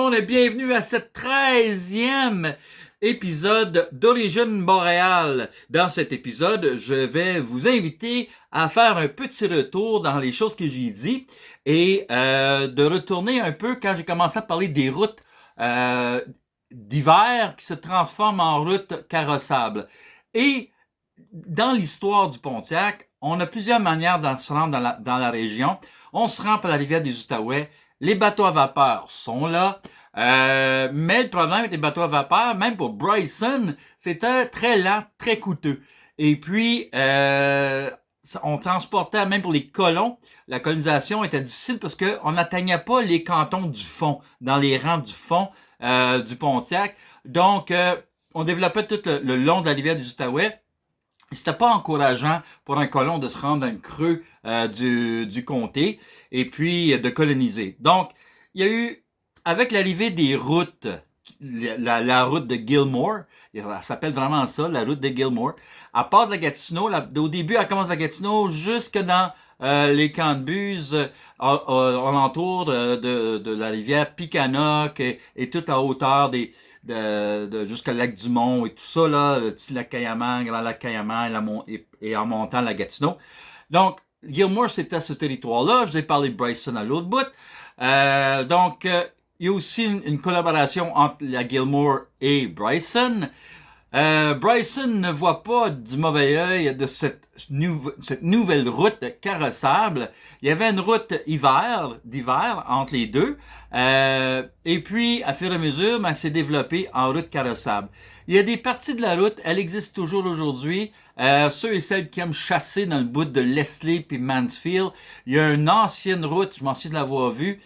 monde et bienvenue à cette 13e épisode d'Origine Montréal. Dans cet épisode, je vais vous inviter à faire un petit retour dans les choses que j'ai dit et de retourner un peu quand j'ai commencé à parler des routes d'hiver qui se transforment en routes carrossables. Et dans l'histoire du Pontiac, on a plusieurs manières de se rendre dans la région. On se rend par la rivière des Outaouais. Les bateaux à vapeur sont là. Mais le problème avec les bateaux à vapeur, même pour Bryson, c'était très lent, très coûteux. Et puis, on transportait, même pour les colons, la colonisation était difficile parce qu'on n'atteignait pas les cantons du fond, dans les rangs du fond du Pontiac. Donc, on développait tout le long de la rivière des Outaouais. C'était pas encourageant pour un colon de se rendre dans le creux du comté et puis de coloniser. Donc, il y a eu, avec l'arrivée des routes, la route de Gilmore, elle s'appelle vraiment ça, la route de Gilmore, à part de la Gatineau, au début, elle commence de la Gatineau jusque dans les camps de Buse, alentour de la rivière Picanoc et toute la hauteur jusqu'au lac du Mont et tout ça, là, le petit lac Cayamang, grand lac Cayamang et en montant la Gatineau. Donc, Gilmore, c'était ce territoire-là. Je vous ai parlé de Bryson à l'autre bout. Il y a aussi une collaboration entre la Gilmore et Bryson. Bryson ne voit pas du mauvais œil de cette nouvelle route carrossable. Il y avait une route d'hiver entre les deux. Et puis, à fur et à mesure, elle s'est développée en route carrossable. Il y a des parties de la route, elle existe toujours aujourd'hui. Ceux et celles qui aiment chasser dans le bout de Leslie puis Mansfield, il y a une ancienne route, je m'en souviens de l'avoir vue,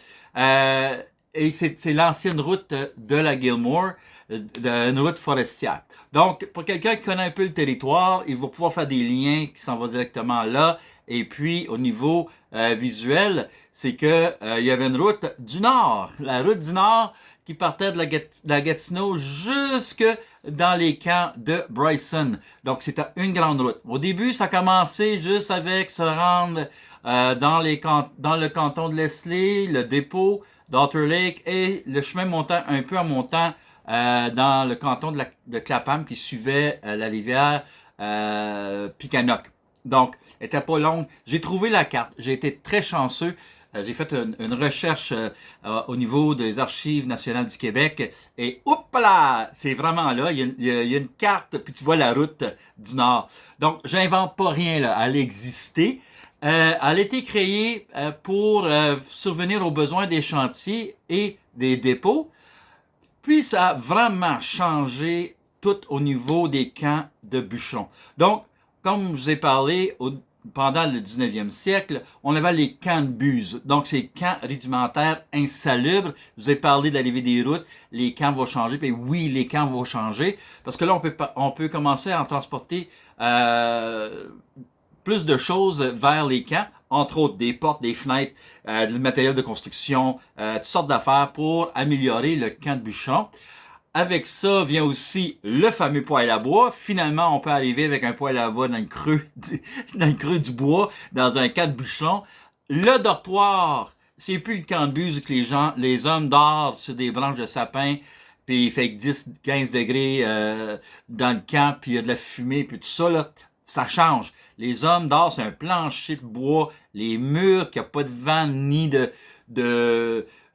et c'est l'ancienne route de la Gilmore, une route forestière. Donc, pour quelqu'un qui connaît un peu le territoire, il va pouvoir faire des liens qui s'en vont directement là. Et puis, au niveau visuel, c'est que il y avait une route du Nord, la route du Nord qui partait de la Gatineau jusque dans les camps de Bryson. Donc, c'était une grande route. Au début, ça a commencé juste avec se rendre dans le canton de Leslie, le dépôt d'Otter Lake et le chemin montant un peu en montant dans le canton de Clapham qui suivait la rivière Picanoc. Donc, elle était pas longue. J'ai trouvé la carte. J'ai été très chanceux. J'ai fait une recherche au niveau des Archives nationales du Québec et hop là, c'est vraiment là. Il y a une carte, puis tu vois la route du Nord. Donc, j'invente pas rien là. Elle existait. Elle a été créée pour survenir aux besoins des chantiers et des dépôts. Puis ça a vraiment changé tout au niveau des camps de bûcherons. Donc, comme je vous ai parlé, pendant le 19e siècle, on avait les camps de Buse. Donc, ces camps rudimentaires insalubres. Je vous ai parlé de l'arrivée des routes. Les camps vont changer. Puis oui, les camps vont changer. Parce que là, on peut commencer à en transporter plus de choses vers les camps, entre autres des portes, des fenêtres, du matériel de construction, toutes sortes d'affaires pour améliorer le camp de bûcheron. Avec ça vient aussi le fameux poêle à bois. Finalement, on peut arriver avec un poêle à bois dans le creux du bois, dans un camp de bûcheron. Le dortoir, c'est plus le camp de Buse que les hommes dorment sur des branches de sapin, puis il fait 10-15 degrés dans le camp, puis il y a de la fumée, puis tout ça, là, ça change. Les hommes dorment sur un plancher de bois, les murs, qu'il n'y a pas de vent ni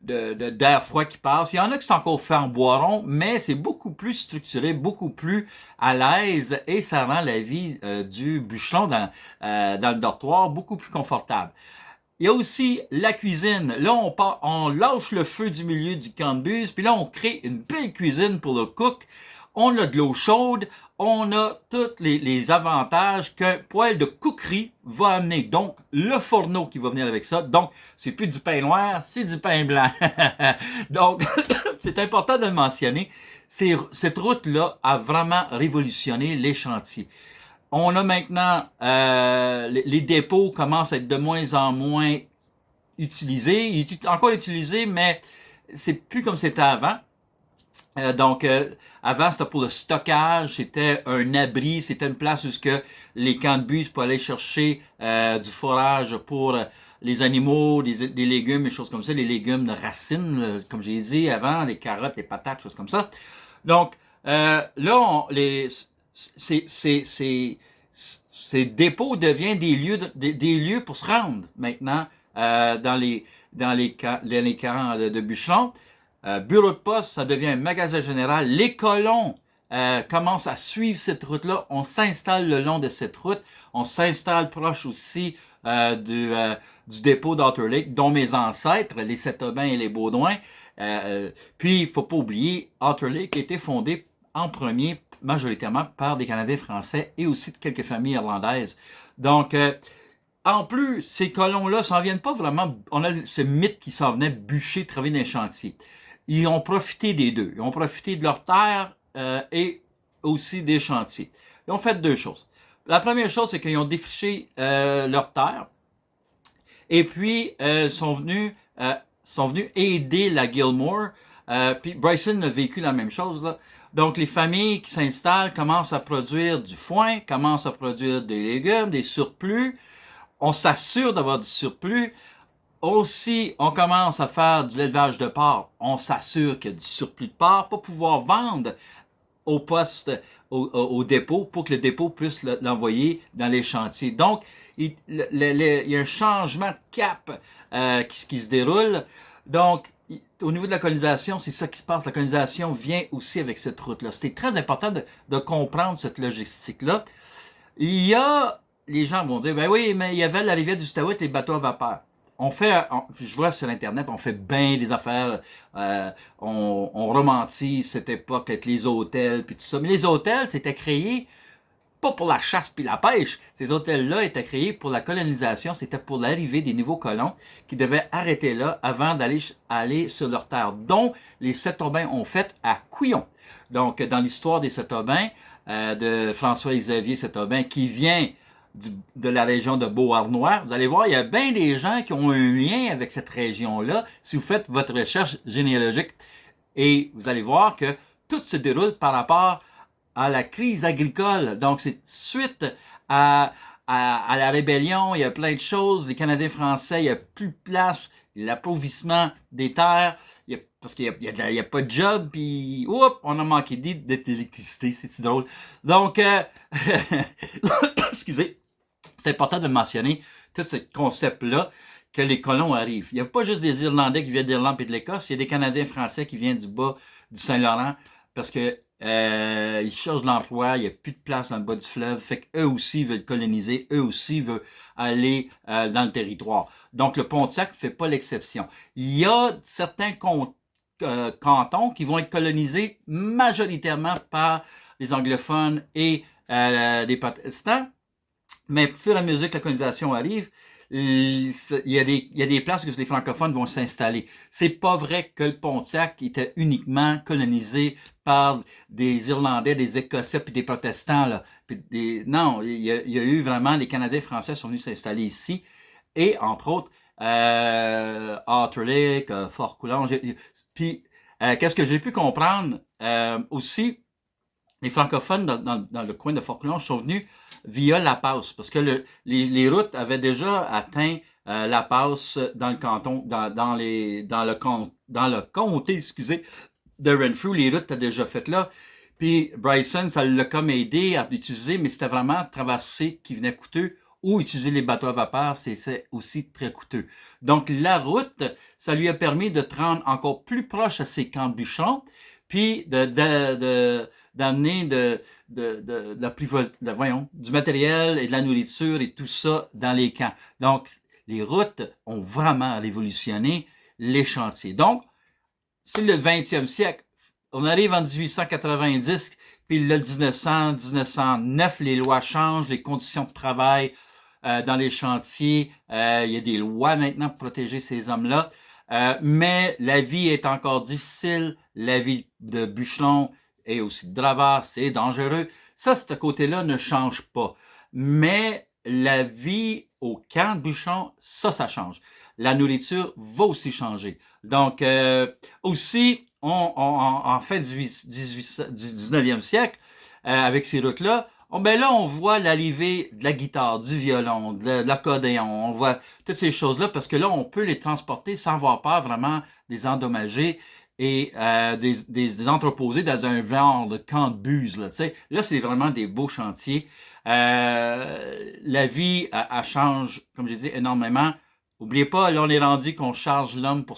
d'air froid qui passe. Il y en a qui sont encore faits en bois rond, mais c'est beaucoup plus structuré, beaucoup plus à l'aise et ça rend la vie du bûcheron dans le dortoir beaucoup plus confortable. Il y a aussi la cuisine. Là, on lâche le feu du milieu du camp de Buse, puis là, on crée une belle cuisine pour le cook. On a de l'eau chaude, on a tous les avantages qu'un poêle de cookerie va amener. Donc, le fourneau qui va venir avec ça. Donc, c'est plus du pain noir, c'est du pain blanc. Donc, c'est important de le mentionner. Cette route-là a vraiment révolutionné les chantiers. On a maintenant, les dépôts commencent à être de moins en moins utilisés. Ils sont encore utilisés, mais c'est plus comme c'était avant. Avant, c'était pour le stockage, c'était un abri, c'était une place où les camps de bus pouvaient aller chercher du fourrage pour les animaux, des légumes, des choses comme ça, les légumes de racines, comme j'ai dit avant, les carottes, les patates, choses comme ça. Donc, là, ces dépôts deviennent des lieux pour se rendre maintenant dans les camps de bûcherons. Bureau de poste, ça devient un magasin général. Les colons commencent à suivre cette route-là. On s'installe le long de cette route. On s'installe proche aussi du dépôt d'Otter Lake, dont mes ancêtres, les Sept-Aubins et les Baudouins. Puis, il faut pas oublier, Otter Lake a été fondé en premier majoritairement par des Canadiens français et aussi de quelques familles irlandaises. Donc, en plus, ces colons-là s'en viennent pas vraiment. On a ce mythe qui s'en venait bûcher, travailler dans les chantiers. Ils ont profité des deux. Ils ont profité de leur terre et aussi des chantiers. Ils ont fait deux choses. La première chose, c'est qu'ils ont défriché leur terre et puis sont venus aider la Gilmore. Puis Bryson a vécu la même chose, là. Donc, les familles qui s'installent commencent à produire du foin, commencent à produire des légumes, des surplus. On s'assure d'avoir du surplus. Aussi, on commence à faire de l'élevage de porc. On s'assure qu'il y a du surplus de porc pour pouvoir vendre au poste, au dépôt, pour que le dépôt puisse l'envoyer dans les chantiers. Donc, il y a un changement de cap qui se déroule. Donc, au niveau de la colonisation, c'est ça qui se passe. La colonisation vient aussi avec cette route-là. C'était très important de comprendre cette logistique-là. Il y a, les gens vont dire, ben oui, mais il y avait la rivière du Stiwit, les bateaux à vapeur. Je vois sur Internet, on fait bien des affaires, on romantise cette époque avec les hôtels puis tout ça. Mais les hôtels, c'était créé pas pour la chasse puis la pêche. Ces hôtels-là étaient créés pour la colonisation. C'était pour l'arrivée des nouveaux colons qui devaient arrêter là avant aller sur leur terre, dont les Sept-Aubins ont fait à Couillon. Donc, dans l'histoire des Sept-Aubins, de François-Xavier Sept-Aubin, qui vient de la région de Beauharnois, vous allez voir, il y a bien des gens qui ont un lien avec cette région-là si vous faites votre recherche généalogique. Et vous allez voir que tout se déroule par rapport à la crise agricole. Donc, c'est suite à la rébellion, il y a plein de choses. Les Canadiens français, il n'y a plus de place, l'appauvrissement des terres, parce qu'il y a pas de job, puis on a manqué d'électricité, c'est drôle. Donc, excusez, c'est important de le mentionner, tout ce concept-là, que les colons arrivent. Il n'y a pas juste des Irlandais qui viennent d'Irlande et de l'Écosse, il y a des Canadiens français qui viennent du bas du Saint-Laurent, parce que ils cherchent de l'emploi, il n'y a plus de place dans le bas du fleuve, fait qu'eux aussi veulent coloniser, eux aussi veulent aller dans le territoire. Donc, le Pontiac ne fait pas l'exception. Il y a certains cantons qui vont être colonisés majoritairement par les anglophones et les protestants, mais au fur et à mesure que la colonisation arrive, il y a des places où les francophones vont s'installer. C'est pas vrai que le Pontiac était uniquement colonisé par des Irlandais, des Écossais puis des protestants, là. Non, il y a eu vraiment, les Canadiens français sont venus s'installer ici. Et, entre autres, Otter Lake, Fort Coulon. Puis, qu'est-ce que j'ai pu comprendre aussi, les francophones dans le coin de Fort Coulon sont venus via La Passe, parce que les routes avaient déjà atteint La Passe dans le canton, dans le comté, excusez, de Renfrew. Les routes étaient déjà faites là. Puis Bryson, ça l'a comme aidé à l'utiliser, mais c'était vraiment traverser qui venait coûteux, ou utiliser les bateaux à vapeur, c'est aussi très coûteux. Donc la route, ça lui a permis de te rendre encore plus proche à ses camps de bûcherons, puis d'amener du matériel et de la nourriture et tout ça dans les camps. Donc, les routes ont vraiment révolutionné les chantiers. Donc, c'est le 20e siècle. On arrive en 1890, puis le 1909, les lois changent, les conditions de travail dans les chantiers, il y a des lois maintenant pour protéger ces hommes-là. Mais la vie est encore difficile, la vie de bûcheron et aussi de draveur, c'est dangereux. Ça, ce côté-là ne change pas. Mais la vie au camp de bûcheron, ça change. La nourriture va aussi changer. Donc, aussi, en fin du 19e siècle, avec ces routes-là, Ben là, on voit l'arrivée de la guitare, du violon, de l'accordéon, on voit toutes ces choses-là parce que là, on peut les transporter sans avoir peur vraiment des endommager et des entreposer dans un genre de camp de buse. Là, tu sais. Là, c'est vraiment des beaux chantiers. La vie, elle change, comme j'ai dit, énormément. Oubliez pas, là, on est rendu qu'on charge l'homme pour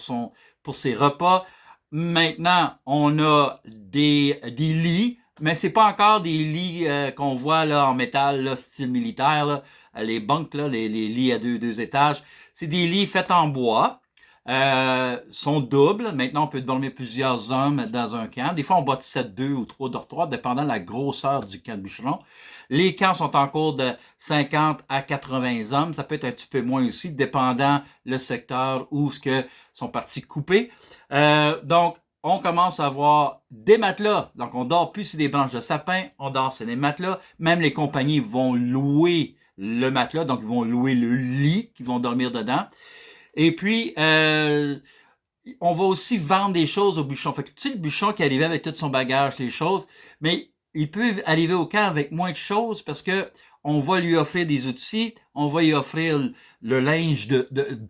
ses repas. Maintenant, on a des lits, mais c'est pas encore des lits qu'on voit là en métal, là, style militaire, là. Les bunks, là, les lits à deux étages. C'est des lits faits en bois. Sont doubles. Maintenant, on peut dormir plusieurs hommes dans un camp. Des fois, on bâtissait 2 ou 3 dortoirs, dépendant de la grosseur du camp de bûcheron. Les camps sont en cours de 50 à 80 hommes. Ça peut être un petit peu moins aussi, dépendant le secteur où ce que sont partis couper. Donc, on commence à avoir des matelas. Donc, on dort plus sur des branches de sapin, on dort sur des matelas. Même les compagnies vont louer le matelas, donc ils vont louer le lit qu'ils vont dormir dedans. Et puis, on va aussi vendre des choses au bûcheron. Fait que tu sais, le bûcheron qui arrivait avec tout son bagage, les choses, mais il peut arriver au camp avec moins de choses parce que on va lui offrir des outils, on va lui offrir le linge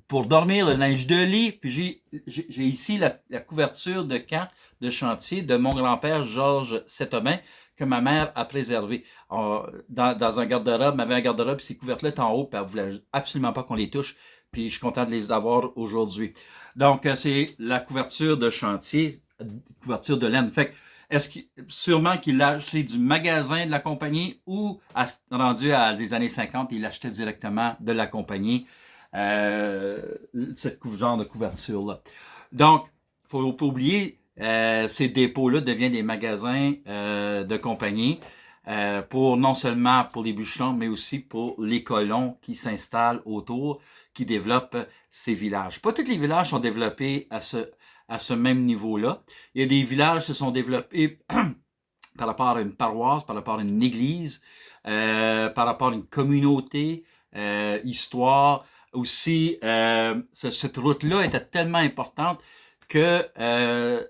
pour dormir, le linge de lit. Puis j'ai ici la couverture de camp de chantier de mon grand-père Georges Setomain que ma mère a préservé. Dans un garde-robe, ma mère un garde-robe, ces couvertes-là est en haut, puis elle voulait absolument pas qu'on les touche. Puis je suis content de les avoir aujourd'hui. Donc, c'est la couverture de chantier, couverture de laine. Fait que, sûrement qu'il l'a acheté du magasin de la compagnie ou rendu à des années 50, il l'achetait directement de la compagnie, ce genre de couverture-là. Donc, faut pas oublier, ces dépôts-là deviennent des magasins de compagnie pour non seulement pour les bûcherons, mais aussi pour les colons qui s'installent autour, qui développent ces villages. Pas tous les villages sont développés à ce même niveau-là. Il y a des villages qui se sont développés par rapport à une paroisse, par rapport à une église, par rapport à une communauté, histoire. Aussi, cette route-là était tellement importante que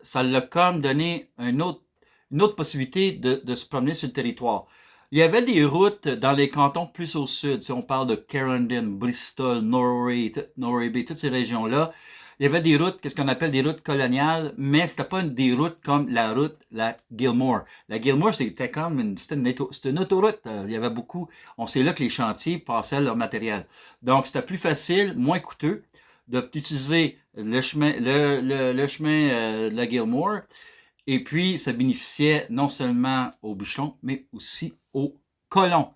ça l'a comme donné une autre possibilité de se promener sur le territoire. Il y avait des routes dans les cantons plus au sud, si on parle de Clarendon, Bristol, Norway Bay, toutes ces régions-là. Il y avait des routes, qu'est-ce qu'on appelle des routes coloniales, mais c'était pas des routes comme la Gilmore. La Gilmore, c'était comme c'était une autoroute. Il y avait beaucoup, on sait là que les chantiers passaient leur matériel. Donc, c'était plus facile, moins coûteux d'utiliser le chemin, le chemin de la Gilmore. Et puis, ça bénéficiait non seulement aux bûcherons, mais aussi aux colons,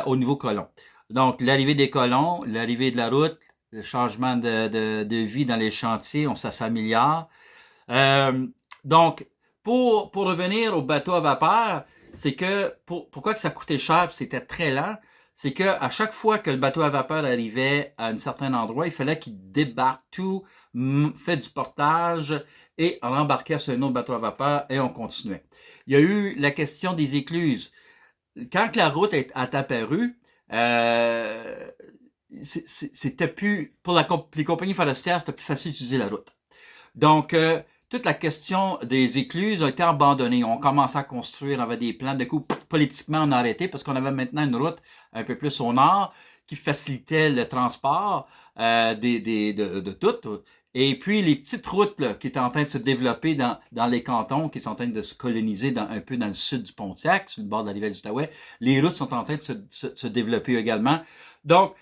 au niveau colon. Donc, l'arrivée des colons, l'arrivée de la route, le changement de vie dans les chantiers, ça s'améliore. Donc, pour revenir au bateau à vapeur, c'est que pourquoi que ça coûtait cher, c'était très lent, c'est que à chaque fois que le bateau à vapeur arrivait à un certain endroit, il fallait qu'il débarque tout, fait du portage et on embarquait sur un autre bateau à vapeur et on continuait. Il y a eu la question des écluses. Quand la route est apparue, c'était plus pour les compagnies forestières, c'était plus facile d'utiliser la route. Donc, toute la question des écluses a été abandonnée. On commençait à construire, on avait des plans. De coup, politiquement, on a arrêté parce qu'on avait maintenant une route un peu plus au nord qui facilitait le transport de tout. Et puis, les petites routes là, qui étaient en train de se développer dans les cantons, qui sont en train de se coloniser un peu dans le sud du Pontiac, sur le bord de la rivière du Outaouais, les routes sont en train de se développer également. Donc,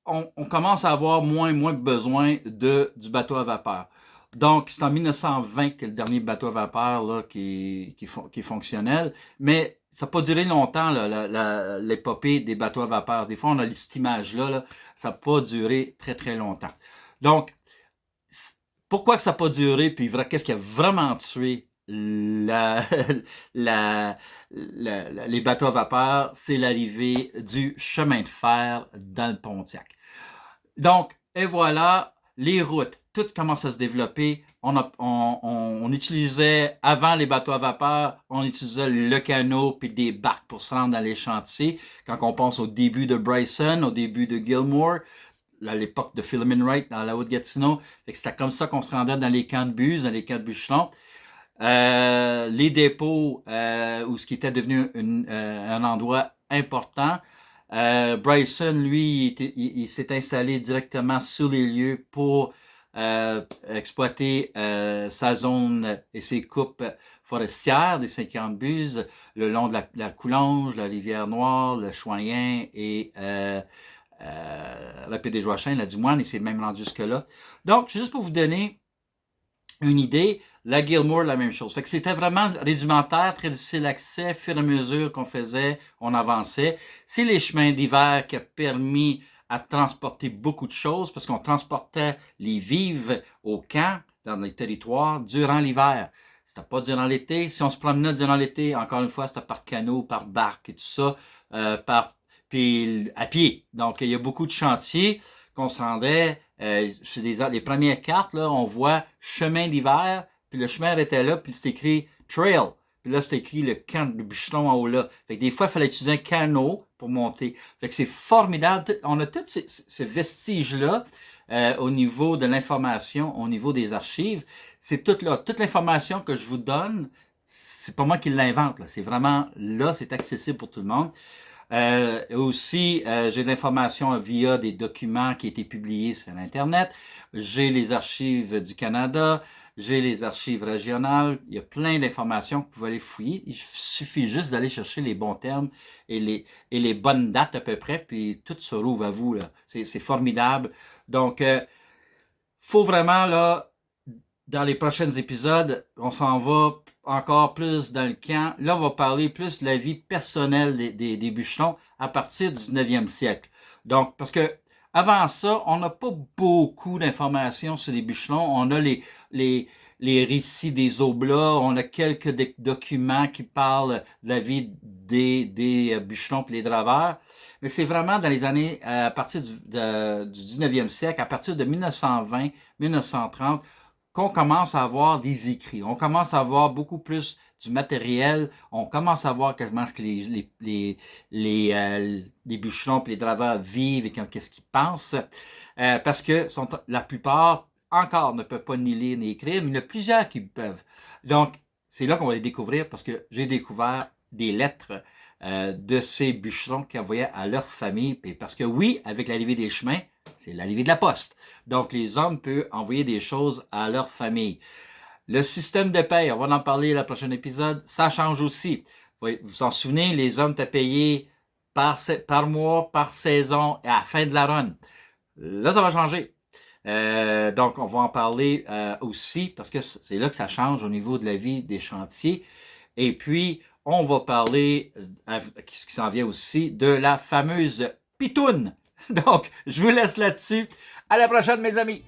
on commence à avoir moins besoin du bateau à vapeur. Donc, c'est en 1920 que le dernier bateau à vapeur là, qui est fonctionnel, mais ça n'a pas duré longtemps, l'épopée des bateaux à vapeur. Des fois, on a cette image-là, là, ça n'a pas duré très, très longtemps. Donc, pourquoi que ça n'a pas duré, puis qu'est-ce qui a vraiment tué les bateaux à vapeur, c'est l'arrivée du chemin de fer dans le Pontiac. Donc, et voilà, les routes, tout commence à se développer. On utilisait, avant les bateaux à vapeur, on utilisait le canot puis des barques pour se rendre dans les chantiers. Quand on pense au début de Bryson, au début de Gilmore, à l'époque de Philemon Wright dans la Haute-Gatineau, c'était comme ça qu'on se rendait dans les camps de buse, dans les camps de bûcherons. Les dépôts, où ce qui était devenu un endroit important. Bryson, lui, il s'est installé directement sur les lieux pour exploiter sa zone et ses coupes forestières des 50 buses le long de la Coulanges, la Rivière-Noire, le Choyen et la Baie-des-Joachins, la Dumoine, et c'est même rendu jusque-là. Donc, juste pour vous donner une idée, la Gilmore, la même chose. Fait que c'était vraiment rudimentaire, très difficile d'accès, au fur et à mesure qu'on faisait, on avançait. C'est les chemins d'hiver qui a permis à transporter beaucoup de choses, parce qu'on transportait les vivres au camp, dans les territoires, durant l'hiver. C'était pas durant l'été. Si on se promenait durant l'été, encore une fois, c'était par canot, par barque et tout ça, puis à pied. Donc, il y a beaucoup de chantiers qu'on se rendait. Chez les premières cartes, là, on voit chemin d'hiver, puis le chemin était là, puis c'est écrit trail. Puis là, c'est écrit le camp de bûcheron en haut là. Fait que des fois, il fallait utiliser un canot pour monter. Fait que c'est formidable. On a tous ces vestiges-là au niveau de l'information, au niveau des archives. C'est tout là. Toute l'information que je vous donne, c'est pas moi qui l'invente. C'est vraiment là, c'est accessible pour tout le monde. Aussi, j'ai de l'information via des documents qui ont été publiés sur Internet. J'ai les archives du Canada. J'ai les archives régionales. Il y a plein d'informations que vous pouvez aller fouiller. Il suffit juste d'aller chercher les bons termes et les bonnes dates à peu près, puis tout se rouvre à vous, là. C'est formidable. Donc, faut vraiment, là, dans les prochains épisodes, on s'en va encore plus dans le camp. Là, on va parler plus de la vie personnelle des bûcherons à partir du 19e siècle. Donc, parce que avant ça, on n'a pas beaucoup d'informations sur les bûcherons. On a les récits des oblats, on a quelques documents qui parlent de la vie des bûcherons et les draveurs. Mais c'est vraiment dans les années, à partir du 19e siècle, à partir de 1920, 1930, qu'on commence à avoir des écrits. On commence à avoir beaucoup plus du matériel. On commence à voir quasiment ce que les bûcherons et les draveurs vivent et qu'est-ce qu'ils pensent. Parce que la plupart, encore, ne peuvent pas ni lire ni écrire, mais il y en a plusieurs qui peuvent. Donc, c'est là qu'on va les découvrir parce que j'ai découvert des lettres de ces bûcherons qui envoyaient à leur famille. Et parce que oui, avec l'arrivée des chemins, c'est l'arrivée de la poste. Donc, les hommes peuvent envoyer des choses à leur famille. Le système de paye, on va en parler dans le prochain épisode, ça change aussi. Vous vous en souvenez, les hommes étaient payés par mois, par saison, et à la fin de la run. Là, ça va changer. Donc, on va en parler aussi, parce que c'est là que ça change au niveau de la vie des chantiers. Et puis, on va parler, ce qui s'en vient aussi, de la fameuse pitoune. Donc, je vous laisse là-dessus. À la prochaine, mes amis!